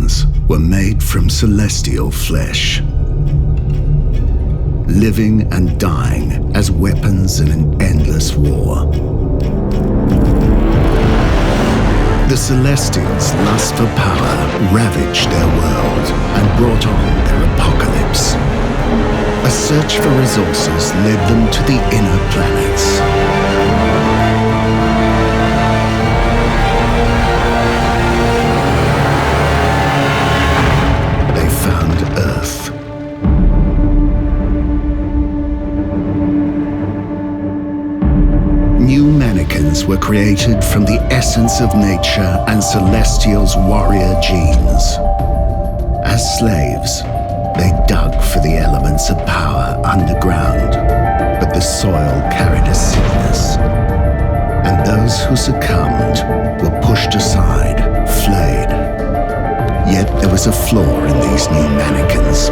mannequins were made from celestial flesh, living and dying as weapons in an endless war. The Celestials' lust for power ravaged their world and brought on their apocalypse. A search for resources led them to the inner planets. They found Earth. New mannequins were created from the essence of nature and Celestials' warrior genes. As slaves, they dug for the elements of power underground, but the soil carried a sickness. And those who succumbed were pushed aside, flayed. Yet there was a flaw in these new mannequins.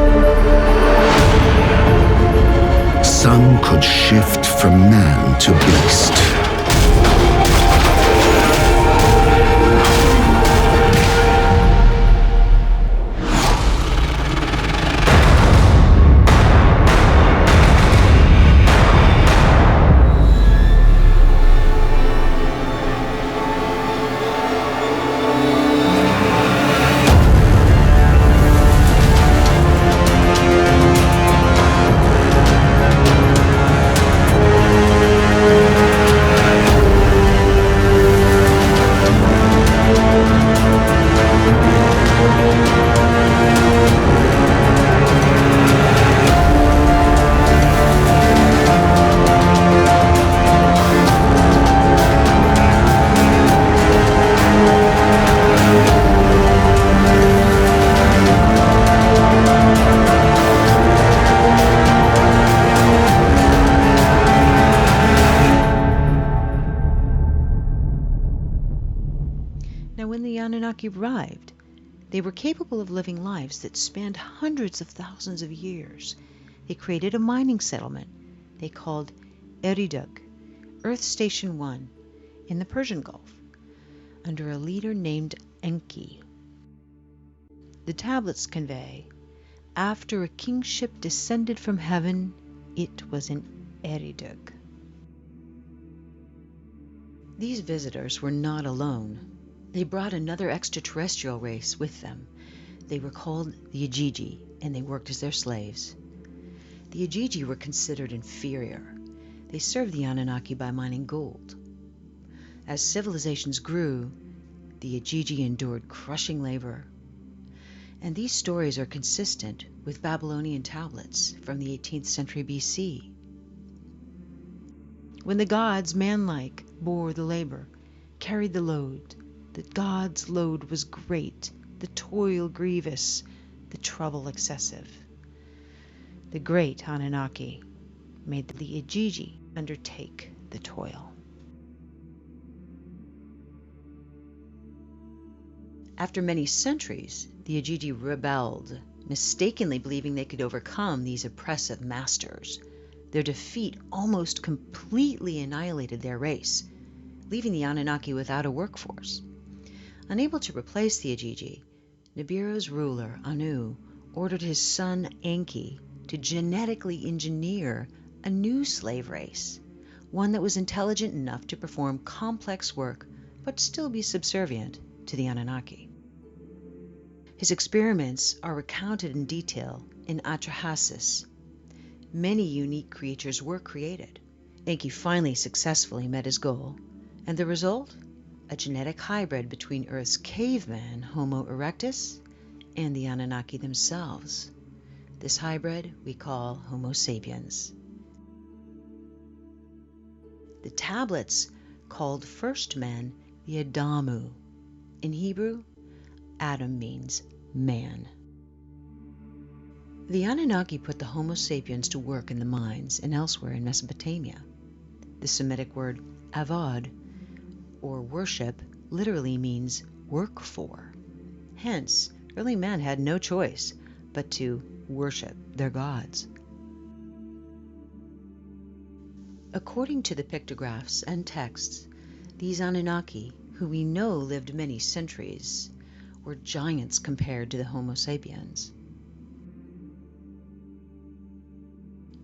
Some could shift from man to beast. Now, when the Anunnaki arrived, they were capable of living lives that spanned hundreds of thousands of years. They created a mining settlement they called Eridug, Earth Station 1, in the Persian Gulf, under a leader named Enki. The tablets convey, after a kingship descended from heaven, it was in Eridug. These visitors were not alone. They brought another extraterrestrial race with them. They were called the Igigi, and they worked as their slaves. The Igigi were considered inferior. They served the Anunnaki by mining gold. As civilizations grew, the Igigi endured crushing labor. And these stories are consistent with Babylonian tablets from the 18th century BC. When the gods, manlike, bore the labor, carried the load, the gods' load was great, the toil grievous, the trouble excessive. The great Anunnaki made the Igigi undertake the toil. After many centuries, the Igigi rebelled, mistakenly believing they could overcome these oppressive masters. Their defeat almost completely annihilated their race, leaving the Anunnaki without a workforce. Unable to replace the Igigi, Nibiru's ruler, Anu, ordered his son Enki to genetically engineer a new slave race, one that was intelligent enough to perform complex work but still be subservient to the Anunnaki. His experiments are recounted in detail in Atrahasis. Many unique creatures were created. Enki finally successfully met his goal, and the result? A genetic hybrid between Earth's caveman, Homo erectus, and the Anunnaki themselves. This hybrid we call Homo sapiens. The tablets called first men the Adamu. In Hebrew, Adam means man. The Anunnaki put the Homo sapiens to work in the mines and elsewhere in Mesopotamia. The Semitic word avad, or worship, literally means work for. Hence, early men had no choice but to worship their gods. According to the pictographs and texts, these Anunnaki, who we know lived many centuries, were giants compared to the Homo sapiens.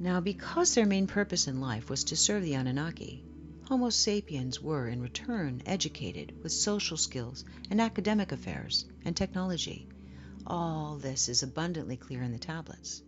Now, because their main purpose in life was to serve the Anunnaki, Homo sapiens were, in return, educated with social skills and academic affairs and technology. All this is abundantly clear in the tablets.